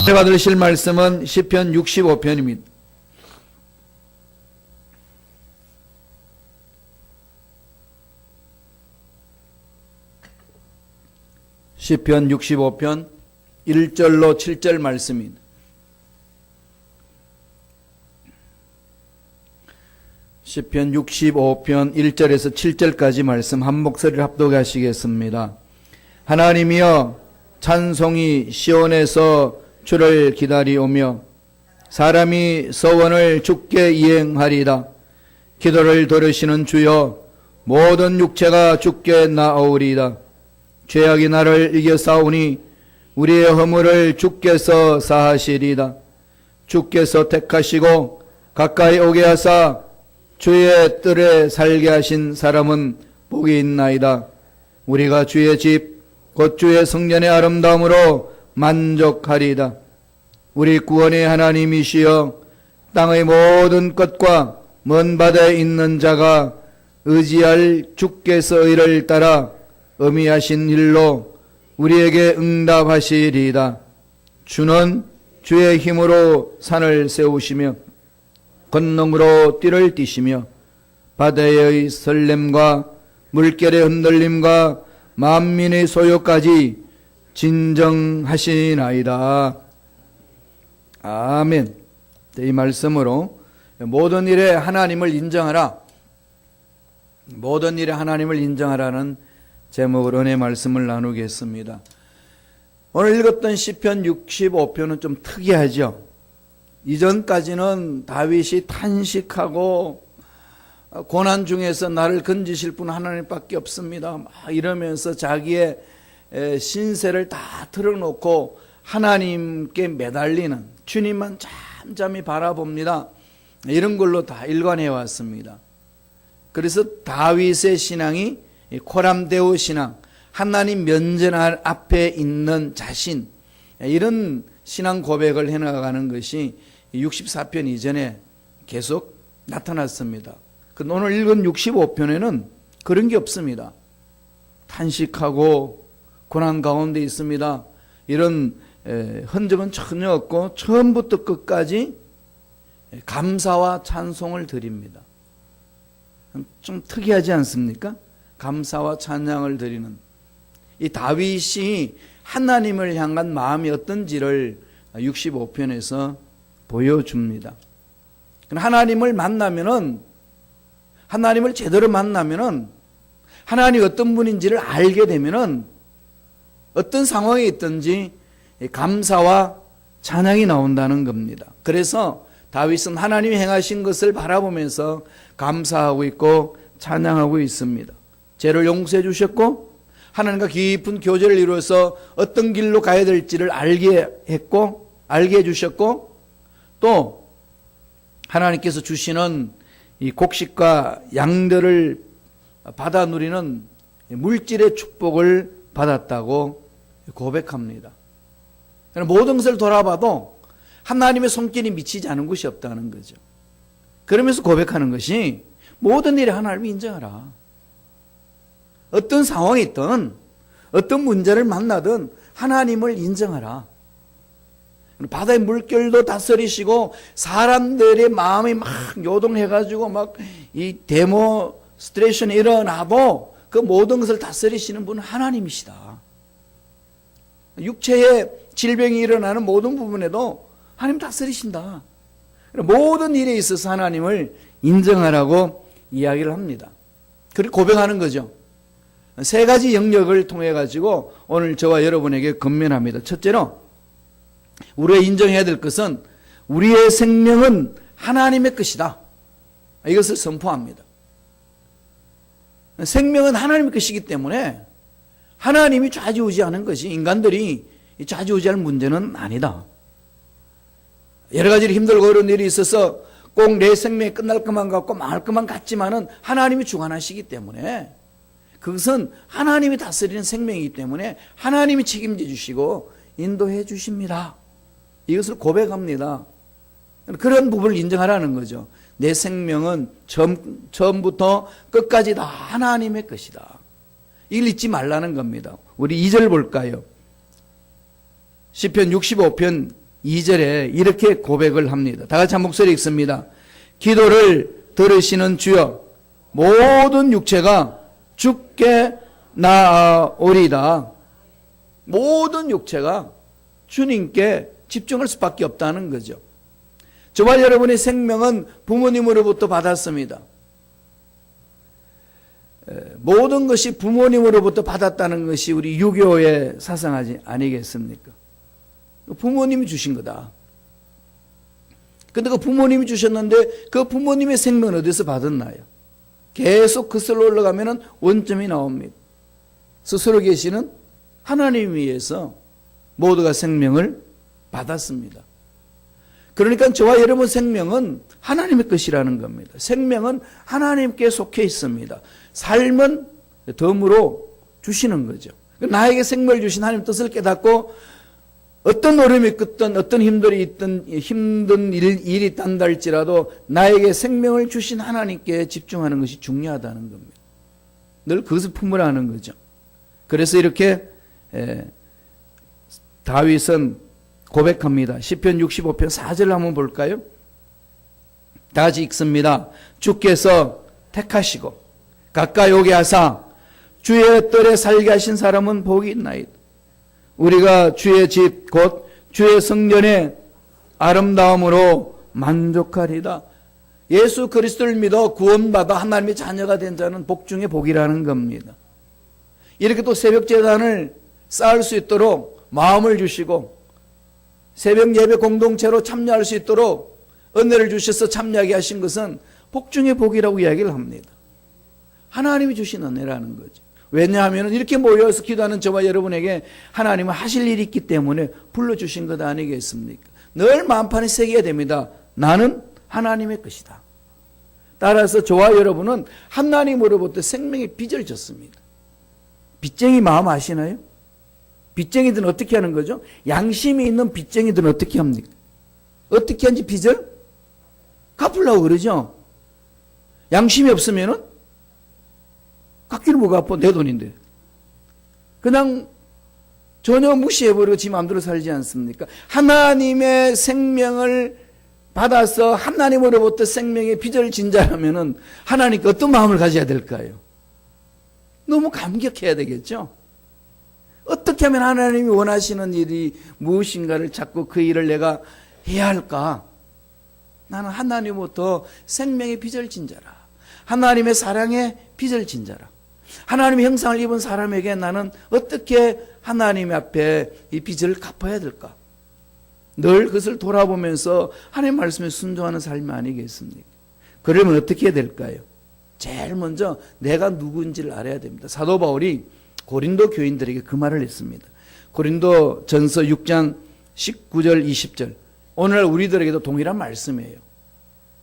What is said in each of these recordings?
제가 들으실 말씀은 시편 65편입니다. 시편 65편 1절로 7절 말씀입니다. 시편 65편 1절에서 7절까지 말씀 한 목소리를 합독하시겠습니다. 하나님이여, 찬송이 시온에서 주를 기다리오며 사람이 서원을 주께 이행하리다. 기도를 들으시는 주여, 모든 육체가 주께 나아오리이다. 죄악이 나를 이겨싸우니 우리의 허물을 주께서 사하시리이다. 주께서 택하시고 가까이 오게 하사 주의 뜰에 살게 하신 사람은 복이 있나이다. 우리가 주의 집 곧 주의 성전의 아름다움으로 만족하리이다. 우리 구원의 하나님이시여, 땅의 모든 것과 먼 바다에 있는 자가 의지할 주께서 의를 따라 어미하신 일로 우리에게 응답하시리이다. 주는 주의 힘으로 산을 세우시며 권능으로 띠를 띠시며 바다의 설렘과 물결의 흔들림과 만민의 소요까지 진정하시나이다. 아멘. 이 말씀으로 모든 일에 하나님을 인정하라, 모든 일에 하나님을 인정하라는 제목으로 은혜 말씀을 나누겠습니다. 오늘 읽었던 시편 65편은 좀 특이하죠. 이전까지는 다윗이 탄식하고 고난 중에서 나를 건지실 분 하나님밖에 없습니다 막 이러면서 자기의 신세를 다 털어놓고 하나님께 매달리는, 주님만 잠잠히 바라봅니다, 이런 걸로 다 일관해 왔습니다. 그래서 다윗의 신앙이 코람데오 신앙, 하나님 면전 앞에 있는 자신, 이런 신앙 고백을 해나가는 것이 64편 이전에 계속 나타났습니다. 오늘 읽은 65편에는 그런 게 없습니다. 탄식하고 고난 가운데 있습니다, 이런 흔적은 전혀 없고 처음부터 끝까지 감사와 찬송을 드립니다. 좀 특이하지 않습니까? 감사와 찬양을 드리는 이 다윗이 하나님을 향한 마음이 어떤지를 65편에서 보여줍니다. 하나님을 만나면은, 하나님을 제대로 만나면은, 하나님이 어떤 분인지를 알게 되면은 어떤 상황에 있든지 감사와 찬양이 나온다는 겁니다. 그래서 다윗은 하나님이 행하신 것을 바라보면서 감사하고 있고 찬양하고 있습니다. 죄를 용서해 주셨고 하나님과 깊은 교제를 이루어서 어떤 길로 가야 될지를 알게 했고, 알게 해주셨고, 또 하나님께서 주시는 이 곡식과 양들을 받아 누리는 물질의 축복을 받았다고 고백합니다. 모든 것을 돌아봐도 하나님의 손길이 미치지 않은 것이 없다는 거죠. 그러면서 고백하는 것이 모든 일에 하나님을 인정하라. 어떤 상황이 있든 어떤 문제를 만나든 하나님을 인정하라. 바다의 물결도 다스리시고 사람들의 마음이 막 요동해가지고 막 이 데모스트레이션이 일어나도 그 모든 것을 다스리시는 분은 하나님이시다. 육체의 질병이 일어나는 모든 부분에도 하나님 다스리신다. 모든 일에 있어서 하나님을 인정하라고 이야기를 합니다. 그리고 고백하는 거죠. 세 가지 영역을 통해 가지고 오늘 저와 여러분에게 권면합니다. 첫째로, 우리가 인정해야 될 것은 우리의 생명은 하나님의 것이다, 이것을 선포합니다. 생명은 하나님의 것이기 때문에 하나님이 좌지우지하는 것이 인간들이 좌지우지할 문제는 아니다. 여러 가지로 힘들고 어려운 일이 있어서 꼭 내 생명이 끝날 것만 같고 망할 것만 같지만은 하나님이 주관하시기 때문에 그것은 하나님이 다스리는 생명이기 때문에 하나님이 책임져 주시고 인도해 주십니다. 이것을 고백합니다. 그런 부분을 인정하라는 거죠. 내 생명은 처음부터 끝까지 다 하나님의 것이다. 이걸 잊지 말라는 겁니다. 우리 2절 볼까요? 시편 65편 2절에 이렇게 고백을 합니다. 다 같이 한 목소리 읽습니다. 기도를 들으시는 주여, 모든 육체가 주께 나아오리이다. 모든 육체가 주님께 집중할 수밖에 없다는 거죠. 저와 여러분의 생명은 부모님으로부터 받았습니다. 모든 것이 부모님으로부터 받았다는 것이 우리 유교의 사상하지 아니겠습니까? 부모님이 주신 거다. 근데 그 부모님이 주셨는데 그 부모님의 생명은 어디서 받았나요? 계속 그슬로 올라가면 원점이 나옵니다. 스스로 계시는 하나님 위에서 모두가 생명을 받았습니다. 그러니까 저와 여러분 생명은 하나님의 것이라는 겁니다. 생명은 하나님께 속해 있습니다. 삶은 덤으로 주시는 거죠. 나에게 생명을 주신 하나님 뜻을 깨닫고 어떤 어려움이 있든 어떤 힘든 일이 있단다 할지라도 나에게 생명을 주신 하나님께 집중하는 것이 중요하다는 겁니다. 늘 그것을 품으라는 거죠. 그래서 이렇게 다윗은 고백합니다. 시편 65편 4절 한번 볼까요? 다 같이 읽습니다. 주께서 택하시고 가까이 오게 하사 주의 뜰에 살게 하신 사람은 복이 있나이다. 우리가 주의 집 곧 주의 성전의 아름다움으로 만족하리다. 예수 그리스도를 믿어 구원받아 하나님의 자녀가 된 자는 복 중에 복이라는 겁니다. 이렇게 또 새벽 제단을 쌓을 수 있도록 마음을 주시고 새벽 예배 공동체로 참여할 수 있도록 은혜를 주셔서 참여하게 하신 것은 복 중에 복이라고 이야기를 합니다. 하나님이 주신 은혜라는 거죠. 왜냐하면 이렇게 모여서 기도하는 저와 여러분에게 하나님은 하실 일이 있기 때문에 불러주신 것 아니겠습니까? 늘 마음판에 새겨야 됩니다. 나는 하나님의 것이다. 따라서 저와 여러분은 하나님으로부터 생명의 빚을 졌습니다. 빚쟁이 마음 아시나요? 빚쟁이들은 어떻게 하는 거죠? 양심이 있는 빚쟁이들은 어떻게 합니까? 어떻게 하는지 빚을 갚으려고 그러죠. 양심이 없으면은 갚기는 뭐가 아파? 내 돈인데. 그냥 전혀 무시해버리고 지 마음대로 살지 않습니까? 하나님의 생명을 받아서 하나님으로부터 생명의 빚을 진 자라면은 하나님께 어떤 마음을 가져야 될까요? 너무 감격해야 되겠죠? 어떻게 하면 하나님이 원하시는 일이 무엇인가를 찾고 그 일을 내가 해야 할까? 나는 하나님부터 생명의 빚을 진 자라. 하나님의 사랑의 빚을 진 자라. 하나님의 형상을 입은 사람에게 나는 어떻게 하나님 앞에 이 빚을 갚아야 될까? 늘 그것을 돌아보면서 하나님 말씀에 순종하는 삶이 아니겠습니까? 그러면 어떻게 해야 될까요? 제일 먼저 내가 누구인지를 알아야 됩니다. 사도 바울이 고린도 교인들에게 그 말을 했습니다. 고린도 전서 6장 19절 20절. 오늘날 우리들에게도 동일한 말씀이에요.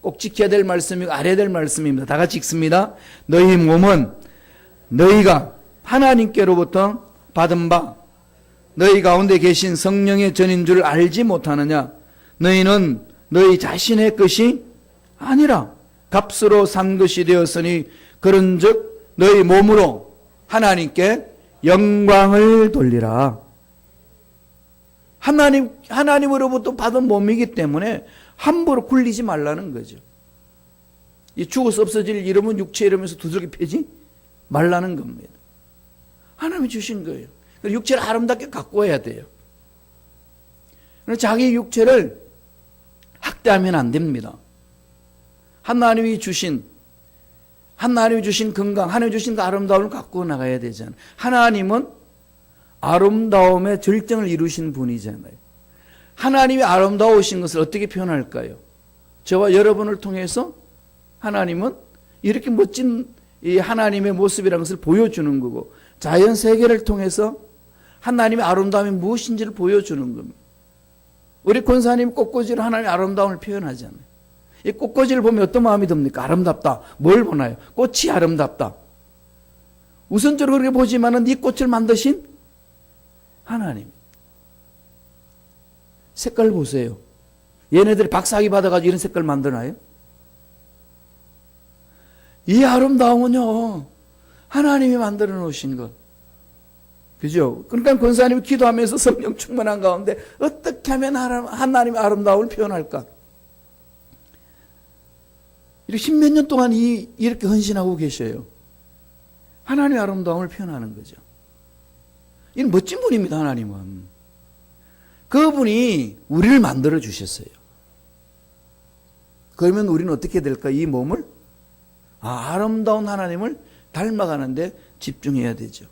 꼭 지켜야 될 말씀이고 알아야 될 말씀입니다. 다 같이 읽습니다. 너희 몸은 너희가 하나님께로부터 받은 바 너희 가운데 계신 성령의 전인 줄 알지 못하느냐? 너희는 너희 자신의 것이 아니라 값으로 산 것이 되었으니 그런즉 너희 몸으로 하나님께 영광을 돌리라. 하나님으로부터 받은 몸이기 때문에 함부로 굴리지 말라는 거죠. 이 죽어서 없어질 이름은 육체 이러면서 두들겨 패지 말라는 겁니다. 하나님이 주신 거예요. 육체를 아름답게 갖고 와야 돼요. 자기 육체를 학대하면 안 됩니다. 하나님이 주신 건강, 하나님이 주신 그 아름다움을 갖고 나가야 되잖아요. 하나님은 아름다움의 절정을 이루신 분이잖아요. 하나님이 아름다우신 것을 어떻게 표현할까요? 저와 여러분을 통해서 하나님은 이렇게 멋진 이 하나님의 모습이라는 것을 보여주는 거고, 자연 세계를 통해서 하나님의 아름다움이 무엇인지를 보여주는 겁니다. 우리 권사님 꽃꽂이로 하나님의 아름다움을 표현하잖아요. 이 꽃꽂이를 보면 어떤 마음이 듭니까? 아름답다. 뭘 보나요? 꽃이 아름답다. 우선적으로 그렇게 보지만은 이 꽃을 만드신 하나님. 색깔 보세요. 얘네들이 박사학위 받아가지고 이런 색깔 만드나요? 이 아름다움은요, 하나님이 만들어 놓으신 것. 그죠? 그러니까 권사님이 기도하면서 성령 충만한 가운데 어떻게 하면 하나님의 아름다움을 표현할까? 이렇게 십몇 년 동안 이렇게 헌신하고 계셔요. 하나님의 아름다움을 표현하는 거죠. 이는 멋진 분입니다, 하나님은. 그분이 우리를 만들어 주셨어요. 그러면 우리는 어떻게 될까? 이 몸을 아름다운 하나님을 닮아가는데 집중해야 되죠.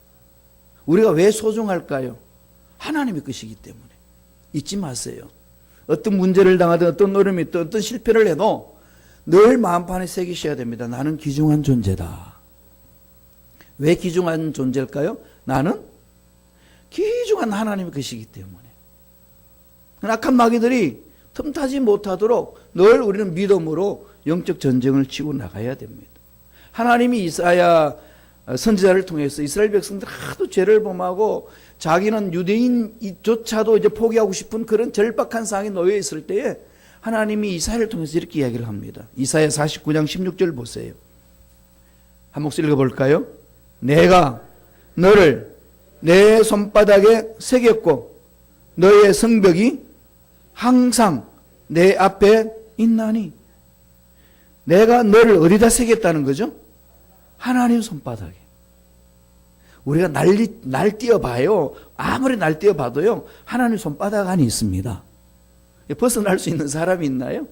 우리가 왜 소중할까요? 하나님의 것이기 때문에. 잊지 마세요. 어떤 문제를 당하든 어떤 어려움이 있든 어떤 실패를 해도 늘 마음판에 새기셔야 됩니다. 나는 귀중한 존재다. 왜 귀중한 존재일까요? 나는 귀중한 하나님의 것이기 때문에. 악한 마귀들이 틈타지 못하도록 늘 우리는 믿음으로 영적 전쟁을 치고 나가야 됩니다. 하나님이 이사야 선지자를 통해서 이스라엘 백성들 하도 죄를 범하고 자기는 유대인조차도 이제 포기하고 싶은 그런 절박한 상황에 놓여 있을 때에 하나님이 이사야를 통해서 이렇게 이야기를 합니다. 이사야 49장 16절 보세요. 한 목소리 읽어볼까요? 내가 너를 내 손바닥에 새겼고 너의 성벽이 항상 내 앞에 있나니. 내가 너를 어디다 새겼다는 거죠? 하나님 손바닥에. 우리가 날뛰어봐요. 아무리 날뛰어봐도요, 하나님 손바닥 안에 있습니다. 벗어날 수 있는 사람이 있나요?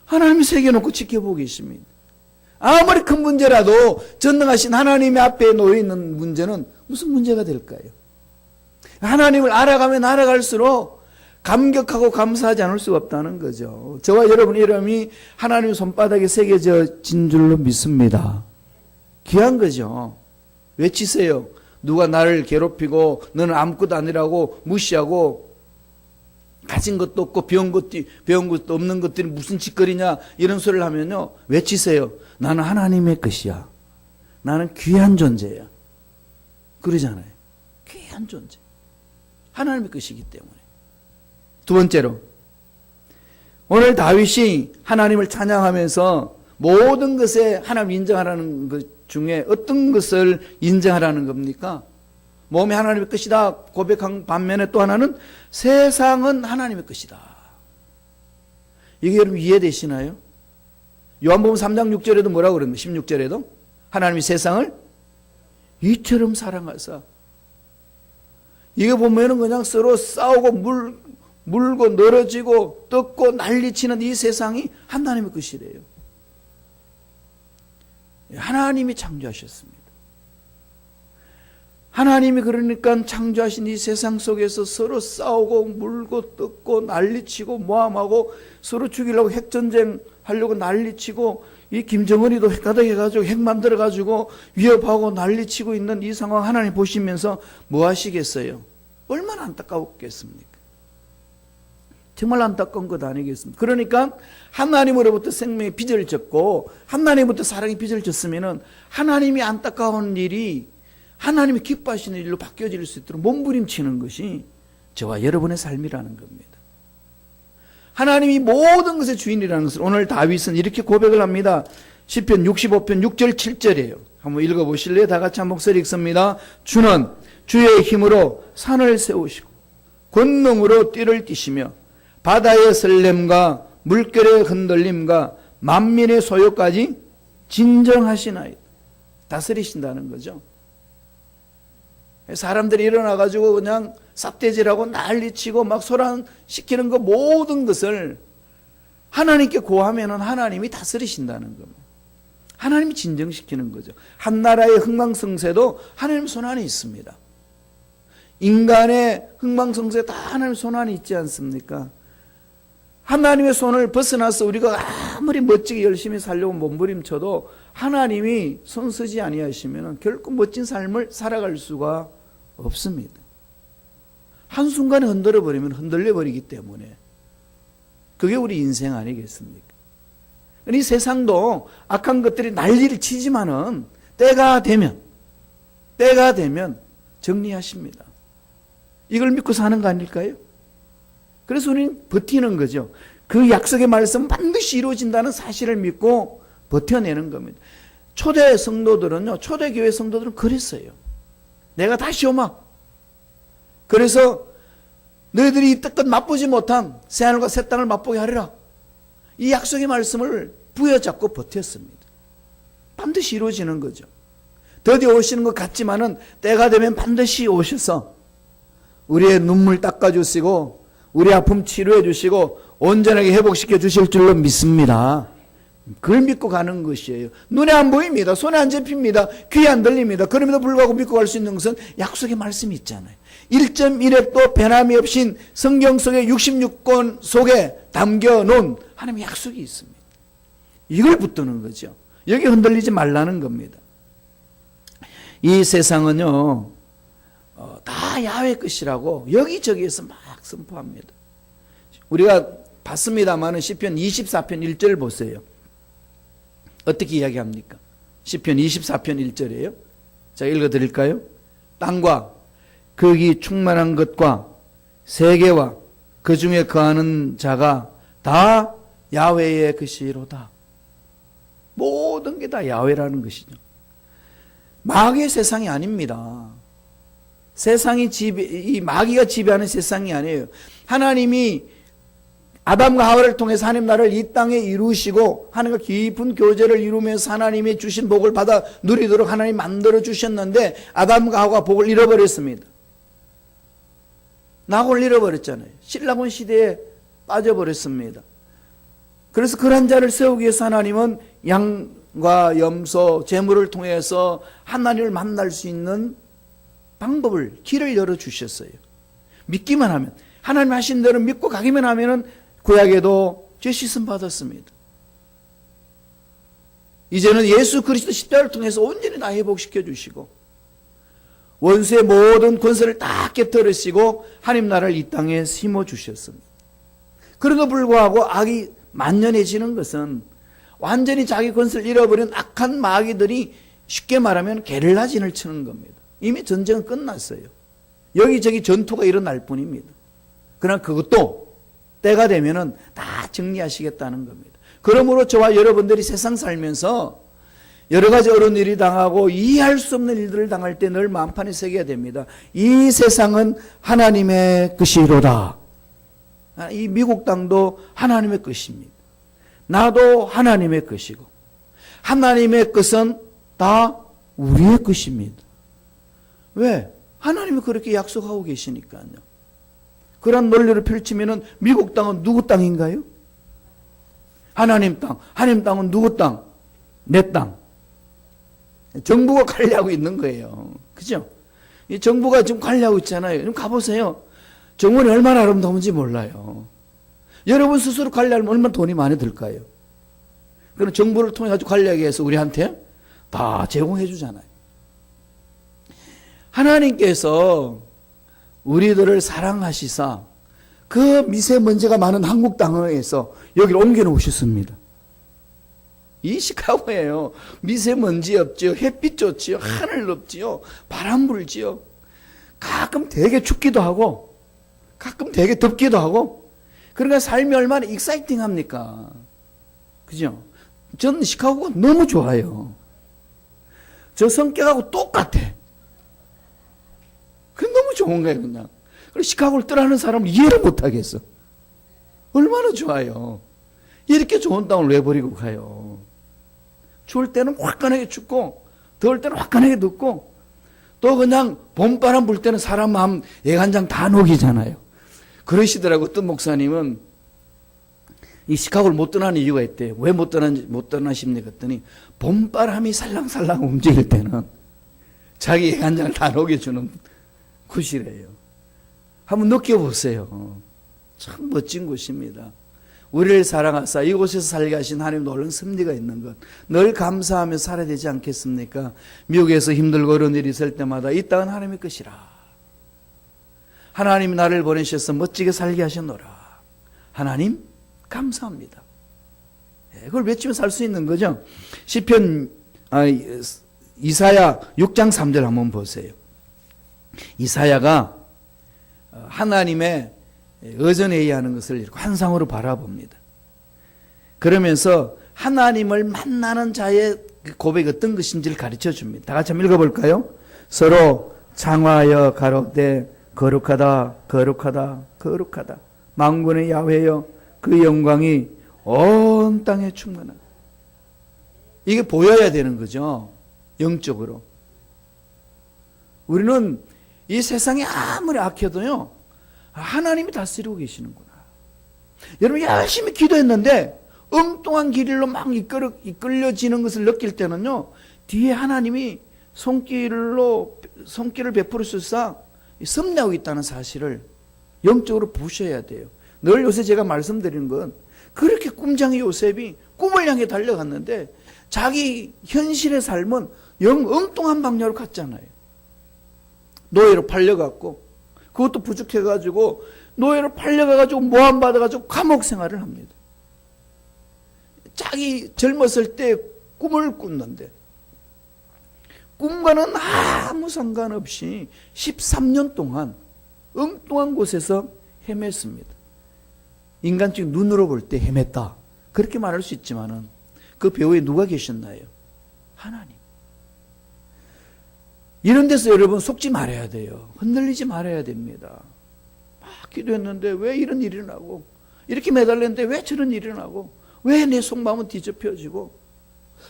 하나님이 새겨놓고 지켜보고 계십니다. 아무리 큰 문제라도 전능하신 하나님의 앞에 놓여있는 문제는 무슨 문제가 될까요? 하나님을 알아가면 알아갈수록 감격하고 감사하지 않을 수가 없다는 거죠. 저와 여러분 이름이 하나님 손바닥에 새겨진 줄로 믿습니다. 귀한 거죠. 외치세요. 누가 나를 괴롭히고 너는 아무것도 아니라고 무시하고 가진 것도 없고 배운 것도 없는 것들이 무슨 짓거리냐 이런 소리를 하면요. 외치세요. 나는 하나님의 것이야. 나는 귀한 존재야. 그러잖아요. 귀한 존재. 하나님의 것이기 때문에. 두 번째로 오늘 다윗이 하나님을 찬양하면서 모든 것에 하나님 인정하라는 것 중에 어떤 것을 인정하라는 겁니까? 몸이 하나님의 것이다 고백한 반면에 또 하나는 세상은 하나님의 것이다. 이게 여러분 이해되시나요? 요한복음 3장 6절에도 뭐라고 그러는데 16절에도 하나님이 세상을 이처럼 사랑하사. 이게 보면은 그냥 서로 싸우고 물고 늘어지고 뜯고 난리치는 이 세상이 하나님의 것이래요. 하나님이 창조하셨습니다. 하나님이 그러니까 창조하신 이 세상 속에서 서로 싸우고 물고 뜯고 난리치고 모함하고 서로 죽이려고 핵전쟁 하려고 난리치고 이 김정은이도 핵가득해가지고 핵 만들어가지고 위협하고 난리치고 있는 이 상황 하나님 보시면서 뭐 하시겠어요? 얼마나 안타까웠겠습니까? 정말 안타까운 것 아니겠습니까? 그러니까 하나님으로부터 생명의 빚을 졌고 하나님부터 사랑의 빚을 졌으면은 하나님이 안타까운 일이 하나님이 기뻐하시는 일로 바뀌어질 수 있도록 몸부림치는 것이 저와 여러분의 삶이라는 겁니다. 하나님이 모든 것의 주인이라는 것을 오늘 다윗은 이렇게 고백을 합니다. 시편 65편 6절 7절이에요. 한번 읽어보실래요? 다 같이 한 목소리 읽습니다. 주는 주의 힘으로 산을 세우시고 권능으로 띠를 띠시며 바다의 설렘과 물결의 흔들림과 만민의 소요까지 진정하시나이다. 다스리신다는 거죠. 사람들이 일어나가지고 그냥 삿대질하고 난리치고 막 소란시키는 거 모든 것을 하나님께 고하면은 하나님이 다스리신다는 겁니다. 하나님이 진정시키는 거죠. 한 나라의 흥망성쇠도 하나님 손 안에 있습니다. 인간의 흥망성쇠 다 하나님 손 안에 있지 않습니까? 하나님의 손을 벗어나서 우리가 아무리 멋지게 열심히 살려고 몸부림쳐도 하나님이 손 쓰지 아니하시면 결코 멋진 삶을 살아갈 수가 없습니다. 한순간에 흔들어버리면 흔들려버리기 때문에 그게 우리 인생 아니겠습니까? 이 세상도 악한 것들이 난리를 치지만은 때가 되면 정리하십니다. 이걸 믿고 사는 거 아닐까요? 그래서 우리는 버티는 거죠. 그 약속의 말씀은 반드시 이루어진다는 사실을 믿고 버텨내는 겁니다. 초대 성도들은요, 초대교회 성도들은 그랬어요. 내가 다시 오마. 그래서 너희들이 이 뜻껏 맛보지 못한 새하늘과 새 땅을 맛보게 하리라. 이 약속의 말씀을 부여잡고 버텼습니다. 반드시 이루어지는 거죠. 드디어 오시는 것 같지만은 때가 되면 반드시 오셔서 우리의 눈물 닦아주시고 우리 아픔 치료해 주시고 온전하게 회복시켜 주실 줄로 믿습니다. 그걸 믿고 가는 것이에요. 눈에 안 보입니다. 손에 안 잡힙니다. 귀에 안 들립니다. 그럼에도 불구하고 믿고 갈 수 있는 것은 약속의 말씀이 있잖아요. 1.1획도 변함이 없인 성경 속의 66권 속에 담겨놓은 하나님의 약속이 있습니다. 이걸 붙드는 거죠. 여기 흔들리지 말라는 겁니다. 이 세상은요, 다 야훼 것이라고 여기저기에서 막 선포합니다. 우리가 봤습니다마는 시편 24편 1절 보세요. 어떻게 이야기합니까? 시편 24편 1절이에요. 자, 읽어드릴까요? 땅과 거기 충만한 것과 세계와 그 중에 거하는 자가 다 야훼의 것이로다. 모든 게 다 야훼라는 것이죠. 마귀의 세상이 아닙니다. 세상이 이 마귀가 지배하는 세상이 아니에요. 하나님이 아담과 하와를 통해서 하나님 나라를 이 땅에 이루시고 하나님과 깊은 교제를 이루면서 하나님이 주신 복을 받아 누리도록 하나님 만들어 주셨는데 아담과 하와가 복을 잃어버렸습니다. 낙을 잃어버렸잖아요. 신라곤 시대에 빠져버렸습니다. 그래서 그런 자를 세우기 위해서 하나님은 양과 염소, 재물을 통해서 하나님을 만날 수 있는 방법을, 길을 열어주셨어요. 믿기만 하면, 하나님 하신 대로 믿고 가기만 하면은 구약에도 죄 씻음 받았습니다. 이제는 예수 그리스도 십자가를 통해서 온전히 다 회복시켜 주시고 원수의 모든 권세를 다 깨뜨리시고 하나님 나라를 이 땅에 심어 주셨습니다. 그럼에도 불구하고 악이 만연해지는 것은 완전히 자기 권세를 잃어버린 악한 마귀들이 쉽게 말하면 게릴라진을 치는 겁니다. 이미 전쟁은 끝났어요. 여기저기 전투가 일어날 뿐입니다. 그러나 그것도 때가 되면은 다 정리하시겠다는 겁니다. 그러므로 저와 여러분들이 세상 살면서 여러 가지 어려운 일이 당하고 이해할 수 없는 일들을 당할 때 늘 마음판에 새겨야 됩니다. 이 세상은 하나님의 것이로다. 이 미국 땅도 하나님의 것입니다. 나도 하나님의 것이고 하나님의 것은 다 우리의 것입니다. 왜? 하나님이 그렇게 약속하고 계시니까요. 그런 논리를 펼치면은 미국 땅은 누구 땅인가요? 하나님 땅. 하나님 땅은 누구 땅? 내 땅. 정부가 관리하고 있는 거예요. 그죠? 이 정부가 지금 관리하고 있잖아요. 좀 가보세요. 정원이 얼마나 아름다운지 몰라요. 여러분 스스로 관리하려면 얼마나 돈이 많이 들까요? 그럼 정부를 통해 가지고 관리하기 위해서 우리한테 다 제공해 주잖아요. 하나님께서 우리들을 사랑하시사 그 미세먼지가 많은 한국 땅에서 여기를 옮겨 놓으셨습니다. 이 시카고예요. 미세먼지 없지요. 햇빛 좋지요. 하늘 높지요. 바람 불지요. 가끔 되게 춥기도 하고 가끔 되게 덥기도 하고 그러니까 삶이 얼마나 익사이팅합니까? 그죠? 저는 시카고가 너무 좋아요. 저 성격하고 똑같아. 그 너무 좋은 거예요, 그냥. 그리고 시카고를 떠나는 사람을 이해를 못하겠어. 얼마나 좋아요. 이렇게 좋은 땅을 왜 버리고 가요? 추울 때는 화끈하게 춥고, 더울 때는 화끈하게 덥고, 또 그냥 봄바람 불 때는 사람 마음 애간장 다 녹이잖아요. 그러시더라고, 어떤 목사님은 이 시카고를 못 떠나는 이유가 있대요. 왜 못 떠나십니까? 그랬더니 봄바람이 살랑살랑 움직일 때는 자기 애간장을 다 녹여주는 곳이래요. 한번 느껴보세요. 참 멋진 곳입니다. 우리를 사랑하사 이곳에서 살게 하신 하나님 놀라운 섭리가 있는 것. 늘 감사하며 살아야 되지 않겠습니까? 미국에서 힘들고 어려운 일이 있을 때마다 이 땅은 하나님의 것이라. 하나님이 나를 보내셔서 멋지게 살게 하셨노라. 하나님 감사합니다. 그걸 외치며 살 수 있는 거죠. 시편 이사야 6장 3절 한번 보세요. 이사야가 하나님의 의존해야 하는 것을 환상으로 바라봅니다. 그러면서 하나님을 만나는 자의 고백이 어떤 것인지를 가르쳐 줍니다. 다 같이 한번 읽어볼까요? 서로 장화하여 가로되 거룩하다 거룩하다 거룩하다 만군의 야훼여 그 영광이 온 땅에 충만하다. 이게 보여야 되는 거죠. 영적으로. 우리는 이 세상이 아무리 악해도요, 하나님이 다스리고 계시는구나. 여러분 열심히 기도했는데 엉뚱한 길로 막 이끌려지는 것을 느낄 때는요, 뒤에 하나님이 손길을 베풀으셔서 섭리하고 있다는 사실을 영적으로 보셔야 돼요. 늘 요새 제가 말씀드리는 건, 그렇게 꿈장이 요셉이 꿈을 향해 달려갔는데 자기 현실의 삶은 엉뚱한 방향으로 갔잖아요. 노예로 팔려갔고, 그것도 부족해가지고 노예로 팔려가가지고 모함받아가지고 감옥 생활을 합니다. 자기 젊었을 때 꿈을 꿨는데 꿈과는 아무 상관없이 13년 동안 엉뚱한 곳에서 헤맸습니다. 인간적 눈으로 볼 때 헤맸다, 그렇게 말할 수 있지만은 그 배후에 누가 계셨나요? 하나님. 이런 데서 여러분 속지 말아야 돼요. 흔들리지 말아야 됩니다. 막 기도했는데 왜 이런 일이 일어나고, 이렇게 매달렸는데 왜 저런 일이 일어나고, 왜 내 속마음은 뒤집혀지고,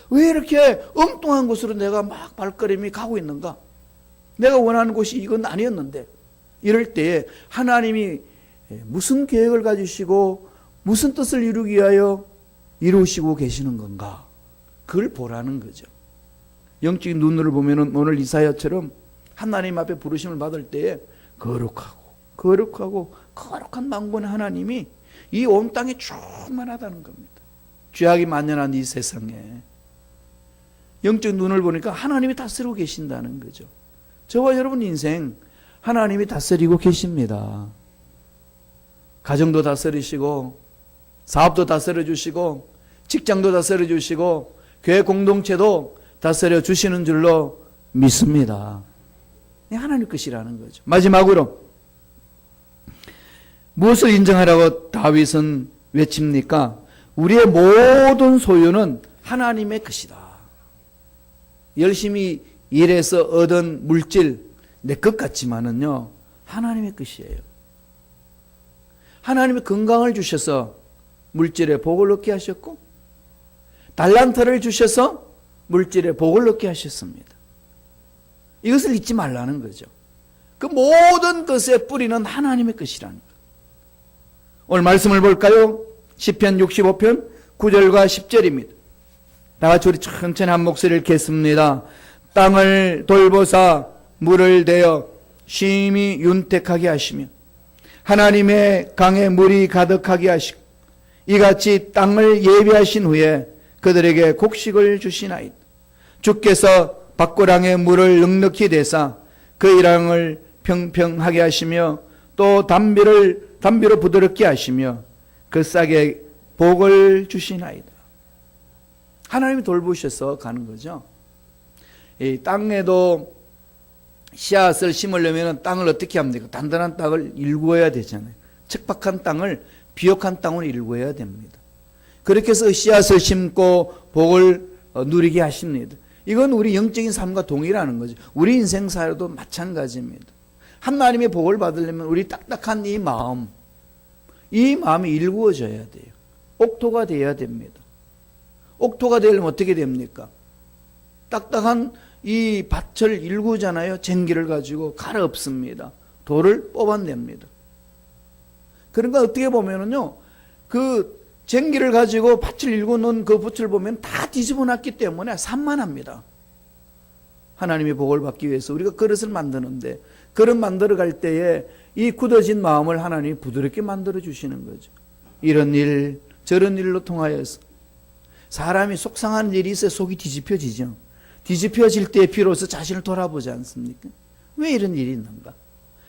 왜 이렇게 엉뚱한 곳으로 내가 막 발걸음이 가고 있는가? 내가 원하는 곳이 이건 아니었는데. 이럴 때에 하나님이 무슨 계획을 가지시고 무슨 뜻을 이루기 위하여 이루시고 계시는 건가? 그걸 보라는 거죠. 영적인 눈으로 보면은 오늘 이사야처럼 하나님 앞에 부르심을 받을 때에 거룩한 만군의 하나님이 이 온 땅에 충만하다는 겁니다. 죄악이 만연한 이 세상에 영적인 눈을 보니까 하나님이 다스리고 계신다는 거죠. 저와 여러분 인생 하나님이 다스리고 계십니다. 가정도 다스리시고, 사업도 다스려 주시고, 직장도 다스려 주시고, 교회 공동체도 다스려 주시는 줄로 믿습니다. 하나님 것이라는 거죠. 마지막으로 무엇을 인정하라고 다윗은 외칩니까? 우리의 모든 소유는 하나님의 것이다. 열심히 일해서 얻은 물질 내 것 같지만은요, 하나님의 것이에요. 하나님이 건강을 주셔서 물질에 복을 얻게 하셨고, 달란트를 주셔서 물질에 복을 얻게 하셨습니다. 이것을 잊지 말라는 거죠. 그 모든 것의 뿌리는 하나님의 것이라는 것. 오늘 말씀을 볼까요? 시편 65편 9절과 10절입니다. 다 같이 우리 천천히 한 목소리를 읽겠습니다. 땅을 돌보사 물을 대어 심히 윤택하게 하시며 하나님의 강에 물이 가득하게 하시고 이같이 땅을 예비하신 후에 그들에게 곡식을 주시나이다. 주께서 밭고랑에 물을 넉넉히 대사 그 이랑을 평평하게 하시며 또 담비로 부드럽게 하시며 그 싹에 복을 주시나이다. 하나님이 돌보셔서 가는 거죠. 이 땅에도 씨앗을 심으려면 땅을 어떻게 합니까? 단단한 땅을 일구어야 되잖아요. 척박한 땅을 비옥한 땅으로 일구어야 됩니다. 그렇게 해서 씨앗을 심고 복을 누리게 하십니다. 이건 우리 영적인 삶과 동일하는 거죠. 우리 인생사에도 마찬가지입니다. 하나님의 복을 받으려면 우리 딱딱한 이 마음이 일구어져야 돼요. 옥토가 되어야 됩니다. 옥토가 되려면 어떻게 됩니까? 딱딱한 이 밭을 일구잖아요. 쟁기를 가지고 갈아엎습니다. 돌을 뽑아냅니다. 그러니까 어떻게 보면은요, 그 쟁기를 가지고 밭을 일구는 그 밭을 보면 다 뒤집어 놨기 때문에 산만합니다. 하나님의 복을 받기 위해서 우리가 그릇을 만드는데, 그릇 만들어 갈 때에 이 굳어진 마음을 하나님이 부드럽게 만들어 주시는 거죠. 이런 일, 저런 일로 통하여서 사람이 속상한 일이 있어야 속이 뒤집혀지죠. 뒤집혀질 때 비로소 자신을 돌아보지 않습니까? 왜 이런 일이 있는가?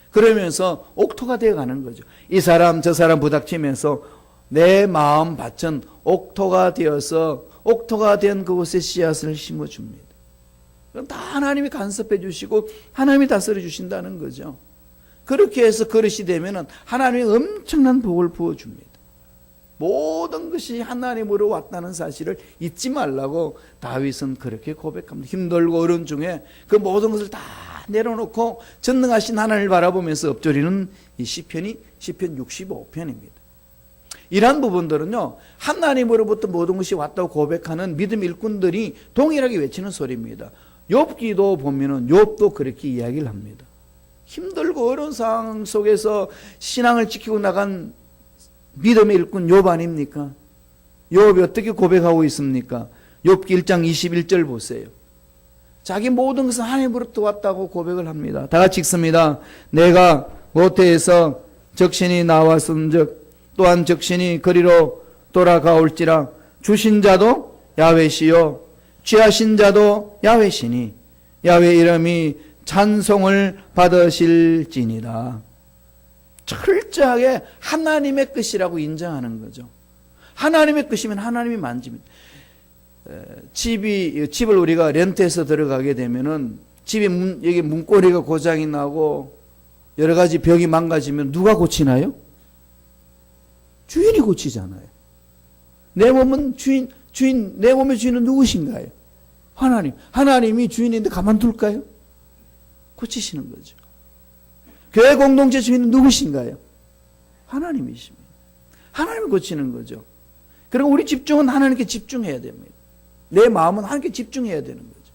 그러면서 옥토가 되어가는 거죠. 이 사람 저 사람 부닥치면서 내 마음 밭은 옥토가 되어서 옥토가 된 그곳에 씨앗을 심어줍니다. 그럼 다 하나님이 간섭해 주시고 하나님이 다스려 주신다는 거죠. 그렇게 해서 그릇이 되면은 하나님이 엄청난 복을 부어줍니다. 모든 것이 하나님으로 왔다는 사실을 잊지 말라고 다윗은 그렇게 고백합니다. 힘들고 어려운 중에 그 모든 것을 다 내려놓고 전능하신 하나님을 바라보면서 엎드리는 이 시편 65편입니다. 이러한 부분들은요, 하나님으로부터 모든 것이 왔다고 고백하는 믿음 일꾼들이 동일하게 외치는 소리입니다. 욥기도 보면은 욥도 그렇게 이야기를 합니다. 힘들고 어려운 상황 속에서 신앙을 지키고 나간 믿음의 일꾼 욥 아닙니까? 욥이 어떻게 고백하고 있습니까? 욥기 1장 21절 보세요. 자기 모든 것은 하나님으로부터 왔다고 고백을 합니다. 다 같이 읽습니다. 내가 모태에서 적신이 나왔은즉 또한 적신이 그리로 돌아가올지라 주신 자도 야훼시요 취하신 자도 야훼시니 야훼 이름이 찬송을 받으실지니라. 철저하게 하나님의 뜻이라고 인정하는 거죠. 하나님의 뜻이면 하나님이 만집니다. 집을 우리가 렌트해서 들어가게 되면은 집에 여기 문고리가 고장이 나고 여러 가지 벽이 망가지면 누가 고치나요? 주인이 고치잖아요. 내 몸은 내 몸의 주인은 누구신가요? 하나님. 하나님이 주인인데 가만둘까요? 고치시는 거죠. 교회 공동체 주인은 누구신가요? 하나님이십니다. 하나님이 고치는 거죠. 그리고 우리 집중은 하나님께 집중해야 됩니다. 내 마음은 하나님께 집중해야 되는 거죠.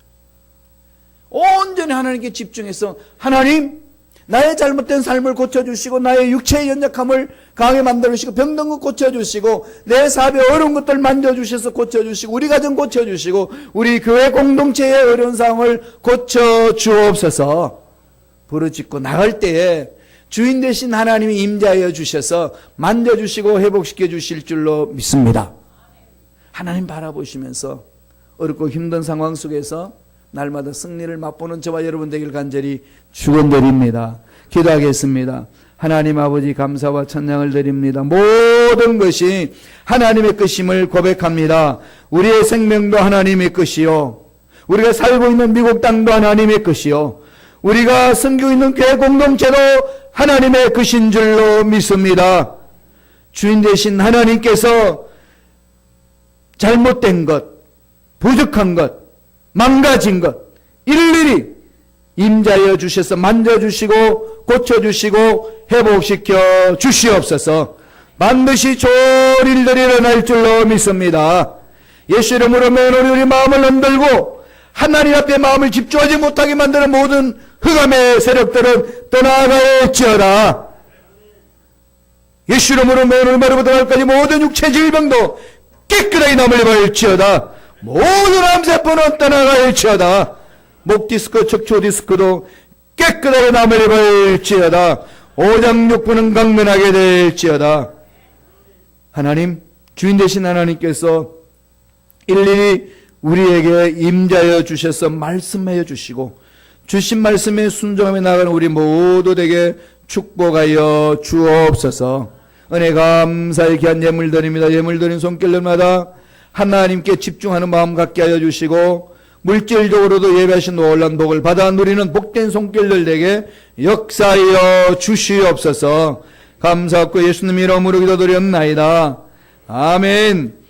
온전히 하나님께 집중해서 하나님, 나의 잘못된 삶을 고쳐주시고 나의 육체의 연약함을 강하게 만들어주시고 병든 것 고쳐주시고 내 사업의 어려운 것들 만져주셔서 고쳐주시고 우리 가정 고쳐주시고 우리 교회 공동체의 어려운 상황을 고쳐주옵소서 부르짖고 나갈 때에 주인 되신 하나님이 임재하여 주셔서 만져주시고 회복시켜 주실 줄로 믿습니다. 하나님 바라보시면서 어렵고 힘든 상황 속에서 날마다 승리를 맛보는 저와 여러분 되길 간절히 축원드립니다. 기도하겠습니다. 하나님 아버지 감사와 찬양을 드립니다. 모든 것이 하나님의 것임을 고백합니다. 우리의 생명도 하나님의 것이요 우리가 살고 있는 미국 땅도 하나님의 것이요 우리가 섬기고 있는 교회 공동체도 하나님의 것인 줄로 믿습니다. 주인 되신 하나님께서 잘못된 것, 부족한 것, 망가진 것 일일이 임자여 주셔서 만져주시고 고쳐주시고 회복시켜 주시옵소서. 반드시 좋은 일들이 일어날 줄로 믿습니다. 예수 이름으로 매일 우리 마음을 흔들고 하나님 앞에 마음을 집중하지 못하게 만드는 모든 흑암의 세력들은 떠나갈지어다. 예수 이름으로 매일 오늘부터 날까지 모든 육체 질병도 깨끗하게 남을지어다. 모든 암세포는 떠나갈지어다. 목 디스크, 척추 디스크도 깨끗하게 남을지어다. 오장육부는 강건하게 될지어다. 하나님, 주인 되신 하나님께서 일일이 우리에게 임자여 주셔서 말씀하여 주시고 주신 말씀에 순종하며 나가는 우리 모두에게 축복하여 주옵소서. 은혜 감사의 귀한 예물 드립니다. 예물 드린 손길들마다 하나님께 집중하는 마음 갖게 하여 주시고 물질적으로도 예배하신 놀라운 복을 받아 누리는 복된 손길들에게 역사하여 주시옵소서. 감사하고 예수님 이름으로 기도드렸나이다. 아멘.